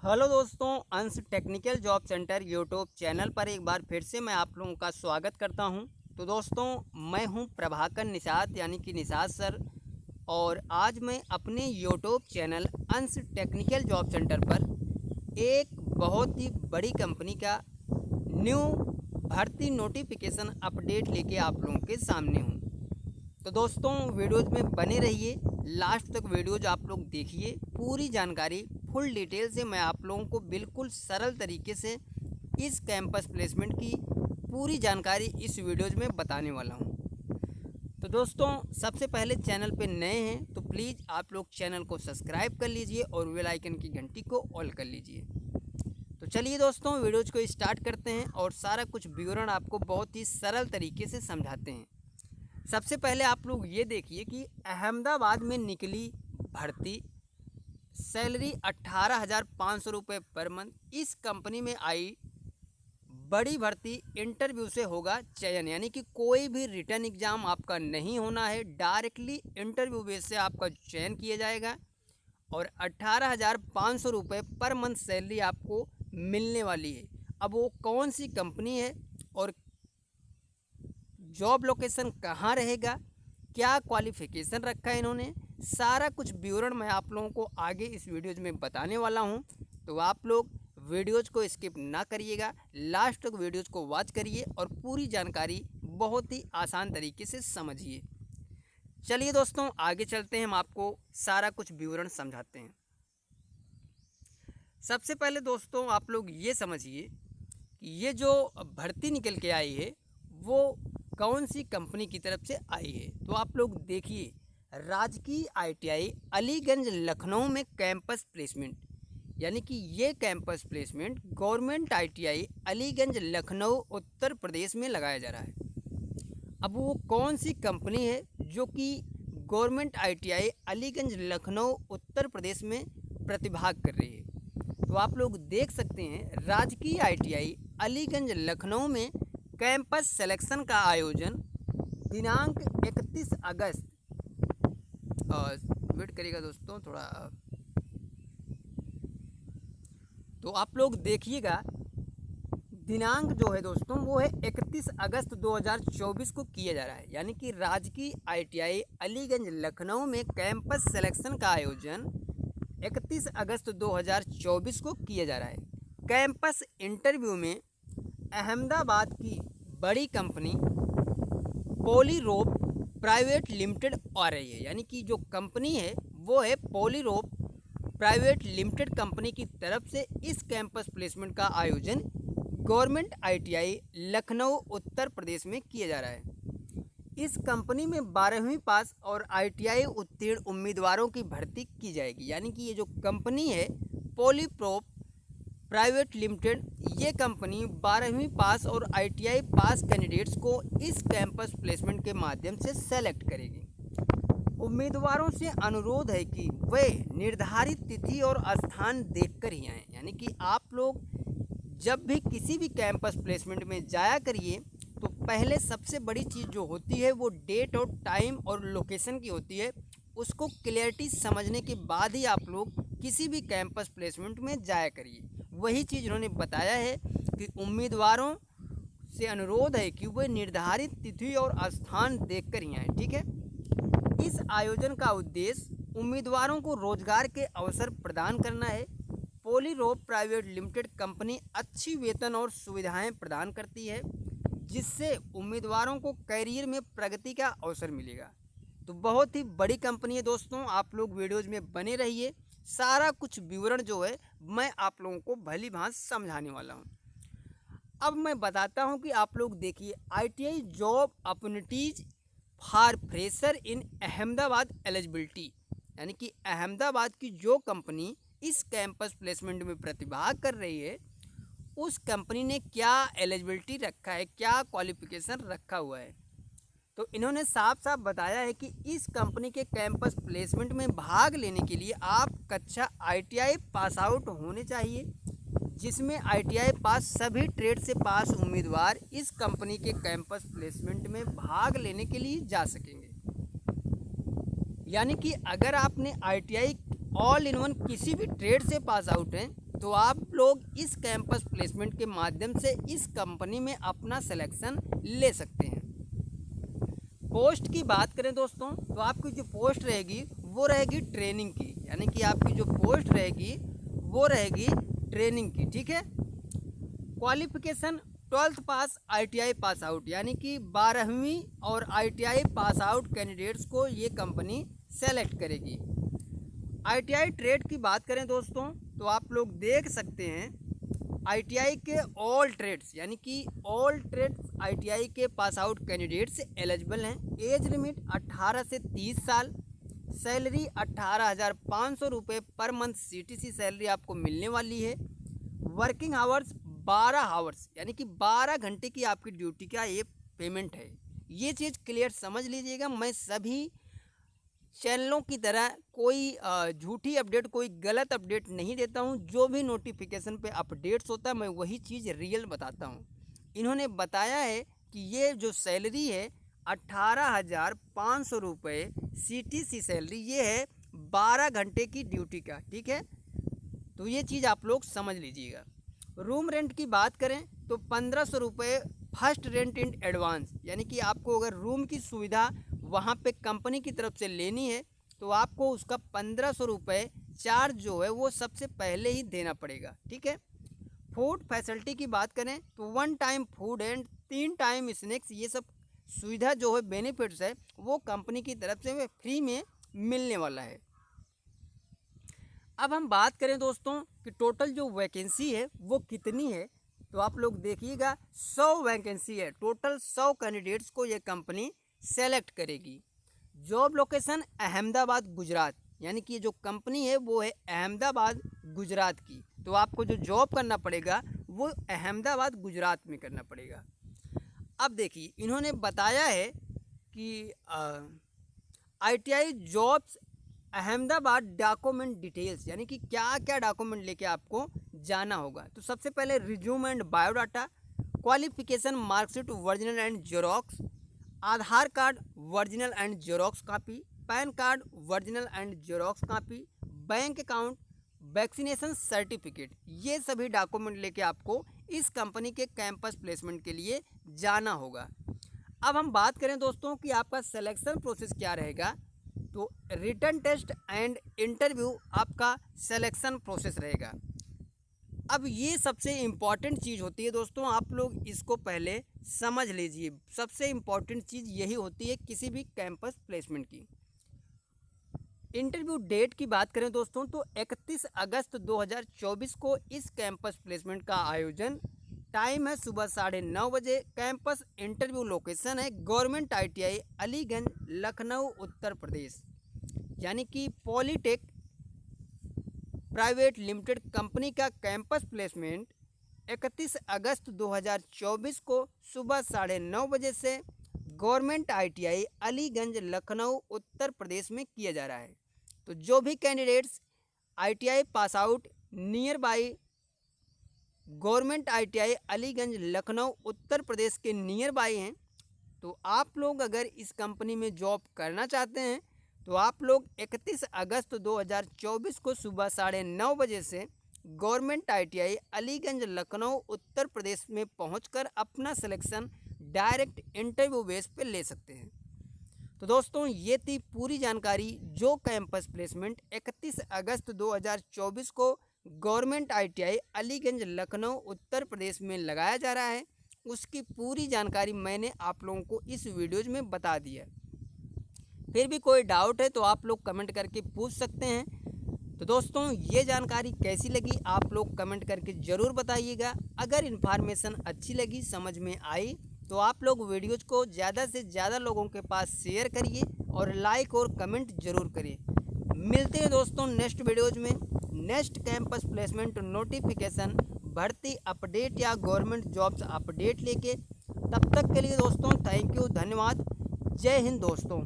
Hello दोस्तों, अंश technical job centre YouTube channel पर एक बार फिर से मैं आप लोगों का स्वागत करता हूं। तो दोस्तों, मैं हूं प्रभाकर निषाद यानी कि निषाद सर। और आज मैं अपने यूट्यूब चैनल अंश टेक्निकल जॉब सेंटर पर एक बहुत ही बड़ी कंपनी का न्यू भर्ती नोटिफिकेशन अपडेट लेके आप लोगों के सामने हूं। तो दोस्तों, वीडियोज़ में बने रहिए, लास्ट तक वीडियोज़ आप लोग देखिए। पूरी जानकारी फुल डिटेल से मैं आप लोगों को बिल्कुल सरल तरीके से इस कैंपस प्लेसमेंट की पूरी जानकारी इस वीडियोज़ में बताने वाला हूं। तो दोस्तों, सबसे पहले चैनल पे नए हैं तो प्लीज़ आप लोग चैनल को सब्सक्राइब कर लीजिए और बेल आइकन की घंटी को ऑल कर लीजिए। तो चलिए दोस्तों, वीडियोज़ को स्टार्ट करते हैं और सारा कुछ विवरण आपको बहुत ही सरल तरीके से समझाते हैं। सबसे पहले आप लोग ये देखिए कि अहमदाबाद में निकली भर्ती, सैलरी 18,500 रुपये पर मंथ। इस कंपनी में आई बड़ी भर्ती, इंटरव्यू से होगा चयन, यानी कि कोई भी रिटर्न एग्ज़ाम आपका नहीं होना है, डायरेक्टली इंटरव्यू बेस से आपका चयन किया जाएगा और 18,500 रुपये पर मंथ सैलरी आपको मिलने वाली है। अब वो कौन सी कंपनी है और जॉब लोकेशन कहाँ रहेगा, क्या क्वालिफ़िकेशन रखा है इन्होंने, सारा कुछ विवरण मैं आप लोगों को आगे इस वीडियोज़ में बताने वाला हूं। तो आप लोग वीडियोज़ को स्किप ना करिएगा, लास्ट तक वीडियोज़ को वॉच करिए और पूरी जानकारी बहुत ही आसान तरीके से समझिए। चलिए दोस्तों, आगे चलते हैं, हम आपको सारा कुछ विवरण समझाते हैं। सबसे पहले दोस्तों, आप लोग ये समझिए कि ये जो भर्ती निकल के आई है वो कौन सी कंपनी की तरफ से आई है। तो आप लोग देखिए, राजकीय ITI अलीगंज लखनऊ में कैंपस प्लेसमेंट, यानी कि ये campus placement government ITI Aliganj Lucknow Uttar Pradesh में लगाया जा रहा है। अब वो कौन सी कंपनी है जो कि गवर्नमेंट ITI अलीगंज लखनऊ उत्तर प्रदेश में प्रतिभाग कर रही है। तो आप लोग देख सकते हैं, राजकीय ITI अलीगंज लखनऊ में कैंपस सिलेक्शन का आयोजन दिनांक 31 अगस्त, वेट करिएगा दोस्तों थोड़ा। तो आप लोग देखिएगा, दिनांक जो है दोस्तों वो है 31 अगस्त 2024 को किया जा रहा है, यानी कि राजकीय ITI अलीगंज लखनऊ में कैंपस सिलेक्शन का आयोजन 31 अगस्त 2024 को किया जा रहा है। कैंपस इंटरव्यू में अहमदाबाद की बड़ी कंपनी पॉलीरोप प्राइवेट लिमिटेड आ रही है, यानी कि जो कंपनी है वो है पॉलीरोप प्राइवेट लिमिटेड कंपनी की तरफ से इस कैंपस प्लेसमेंट का आयोजन गवर्नमेंट ITI लखनऊ उत्तर प्रदेश में किया जा रहा है। इस कंपनी में 12वीं पास और ITI उत्तीर्ण उम्मीदवारों की भर्ती की जाएगी, यानी कि ये जो कंपनी है पॉलीप्रोप प्राइवेट लिमिटेड, ये कंपनी 12वीं पास और ITI पास कैंडिडेट्स को इस कैंपस प्लेसमेंट के माध्यम से सेलेक्ट करेगी। उम्मीदवारों से अनुरोध है कि वे निर्धारित तिथि और स्थान देखकर ही आएँ, यानी कि आप लोग जब भी किसी भी कैंपस प्लेसमेंट में जाया करिए तो पहले सबसे बड़ी चीज़ जो होती है वो डेट और टाइम और लोकेशन की होती है। उसको क्लियरिटी समझने के बाद ही आप लोग किसी भी कैंपस प्लेसमेंट में जाया करिए। वही चीज़ उन्होंने बताया है कि उम्मीदवारों से अनुरोध है कि वे निर्धारित तिथि और स्थान देखकर ही आएँ। ठीक है, इस आयोजन का उद्देश्य उम्मीदवारों को रोजगार के अवसर प्रदान करना है। पॉलीरोप प्राइवेट लिमिटेड कंपनी अच्छी वेतन और सुविधाएं प्रदान करती है, जिससे उम्मीदवारों को करियर में प्रगति का अवसर मिलेगा। तो बहुत ही बड़ी कंपनी है दोस्तों, आप लोग वीडियोज़ में बने रहिए, सारा कुछ विवरण जो है मैं आप लोगों को भली भांति समझाने वाला हूँ। अब मैं बताता हूँ कि आप लोग देखिए, ITI job opportunities for fresher in Ahmedabad eligibility, यानी कि अहमदाबाद की जो कंपनी इस कैंपस प्लेसमेंट में प्रतिभाग कर रही है उस कंपनी ने क्या एलिजिबिलिटी रखा है, क्या क्वालिफिकेशन रखा हुआ है। तो इन्होंने साफ साफ बताया है कि इस कंपनी के कैंपस प्लेसमेंट में भाग लेने के लिए आप कक्षा ITI पास आउट होने चाहिए, जिसमें ITI पास सभी ट्रेड से पास उम्मीदवार इस कंपनी के कैंपस प्लेसमेंट में भाग लेने के लिए जा सकेंगे। यानी कि अगर आपने ITI ऑल इन वन किसी भी ट्रेड से पास आउट हैं तो आप लोग इस कैंपस प्लेसमेंट के माध्यम से इस कंपनी में अपना सिलेक्शन ले सकते हैं। पोस्ट की बात करें दोस्तों, तो आपकी जो पोस्ट रहेगी वो रहेगी ट्रेनिंग की, यानी कि आपकी जो पोस्ट रहेगी वो रहेगी ट्रेनिंग की, ठीक है। क्वालिफिकेशन 12th पास ITI पास आउट, यानी कि 12वीं और ITI पास आउट कैंडिडेट्स को ये कंपनी सेलेक्ट करेगी। ITI ट्रेड की बात करें दोस्तों, तो आप लोग देख सकते हैं ITI के ऑल ट्रेड्स, यानी कि ऑल ट्रेड्स ITI के पास आउट कैंडिडेट्स एलिजिबल हैं। एज लिमिट 18 से 30 साल, सैलरी 18,500 रुपये पर मंथ CTC सैलरी आपको मिलने वाली है। वर्किंग आवर्स 12 आवर्स, यानी कि 12 घंटे की आपकी ड्यूटी का ये पेमेंट है। ये चीज़ क्लियर समझ लीजिएगा। मैं सभी चैनलों की तरह कोई झूठी अपडेट, कोई गलत अपडेट नहीं देता हूँ। जो भी नोटिफिकेशन पे अपडेट्स होता है मैं वही चीज़ रियल बताता हूँ। इन्होंने बताया है कि ये जो सैलरी है 18,500 रुपये CTC सैलरी, ये है 12 घंटे की ड्यूटी का, ठीक है। तो ये चीज़ आप लोग समझ लीजिएगा। रूम रेंट की बात करें तो 1500 रुपये फर्स्ट रेंट इन एडवांस, यानी कि आपको अगर रूम की सुविधा वहाँ पे कंपनी की तरफ से लेनी है तो आपको उसका 1500 रुपये चार्ज जो है वो सबसे पहले ही देना पड़ेगा, ठीक है। फूड फैसिलिटी की बात करें तो 1 time food and 3 time snacks, ये सब सुविधा जो है बेनिफिट्स है वो कंपनी की तरफ से फ्री में मिलने वाला है। अब हम बात करें दोस्तों कि टोटल जो वैकेंसी है वो कितनी है, तो आप लोग देखिएगा 100 वैकेंसी है। टोटल 100 कैंडिडेट्स को ये कंपनी सेलेक्ट करेगी। जॉब लोकेशन अहमदाबाद गुजरात, यानी कि जो कंपनी है वो है अहमदाबाद गुजरात की। तो आपको जो जॉब करना पड़ेगा वो अहमदाबाद गुजरात में करना पड़ेगा। अब देखिए इन्होंने बताया है कि ITI jobs Ahmedabad document details, यानी कि क्या क्या डॉक्यूमेंट लेके आपको जाना होगा। तो सबसे पहले resume and biodata, qualification marksheet original and xerox, Aadhaar card original and xerox copy, pan card original and xerox copy, bank account, vaccination certificate, ये सभी डॉक्यूमेंट लेके आपको इस कंपनी के कैंपस प्लेसमेंट के लिए जाना होगा। अब हम बात करें दोस्तों कि आपका सिलेक्शन प्रोसेस क्या रहेगा, तो रिटन टेस्ट एंड इंटरव्यू आपका सिलेक्शन प्रोसेस रहेगा। अब ये सबसे इम्पॉर्टेंट चीज़ होती है दोस्तों, आप लोग इसको पहले समझ लीजिए। सबसे इम्पॉर्टेंट चीज़ यही होती है किसी भी कैंपस प्लेसमेंट की। इंटरव्यू डेट की बात करें दोस्तों तो 31 अगस्त 2024 को इस कैंपस प्लेसमेंट का आयोजन, टाइम है सुबह 9:30 बजे। कैंपस इंटरव्यू लोकेशन है गवर्नमेंट ITI अलीगंज लखनऊ उत्तर प्रदेश, यानी कि पॉलीटेक प्राइवेट लिमिटेड कंपनी का कैंपस प्लेसमेंट 31 अगस्त 2024 को सुबह 9:30 बजे से गवर्नमेंट ITI अलीगंज लखनऊ उत्तर प्रदेश में किया जा रहा है। तो जो भी candidates ITI pass out near by government ITI Aliganj Lucknow Uttar Pradesh के नियर बाई हैं, तो आप लोग अगर इस कंपनी में जॉब करना चाहते हैं तो आप लोग 31 अगस्त 2024 को सुबह 9:30 बजे से गवर्नमेंट ITI अलीगंज लखनऊ उत्तर प्रदेश में पहुंचकर अपना सिलेक्शन डायरेक्ट इंटरव्यू बेस पे ले सकते हैं। तो दोस्तों ये थी पूरी जानकारी जो कैंपस प्लेसमेंट 31 अगस्त 2024 को गवर्नमेंट ITI अलीगंज लखनऊ उत्तर प्रदेश में लगाया जा रहा है, उसकी पूरी जानकारी मैंने आप लोगों को इस वीडियोज़ में बता दी है। फिर भी कोई डाउट है तो आप लोग कमेंट करके पूछ सकते हैं। तो दोस्तों ये जानकारी कैसी लगी आप लोग कमेंट करके ज़रूर बताइएगा। अगर इन्फॉर्मेशन अच्छी लगी, समझ में आई, तो आप लोग वीडियोज़ को ज़्यादा से ज़्यादा लोगों के पास शेयर करिए और लाइक और कमेंट ज़रूर करिए। मिलते हैं दोस्तों नेक्स्ट वीडियोज़ में, नेक्स्ट कैंपस प्लेसमेंट नोटिफिकेशन, भर्ती अपडेट या गवर्नमेंट जॉब्स अपडेट लेके। तब तक के लिए दोस्तों थैंक यू, धन्यवाद, जय हिंद दोस्तों।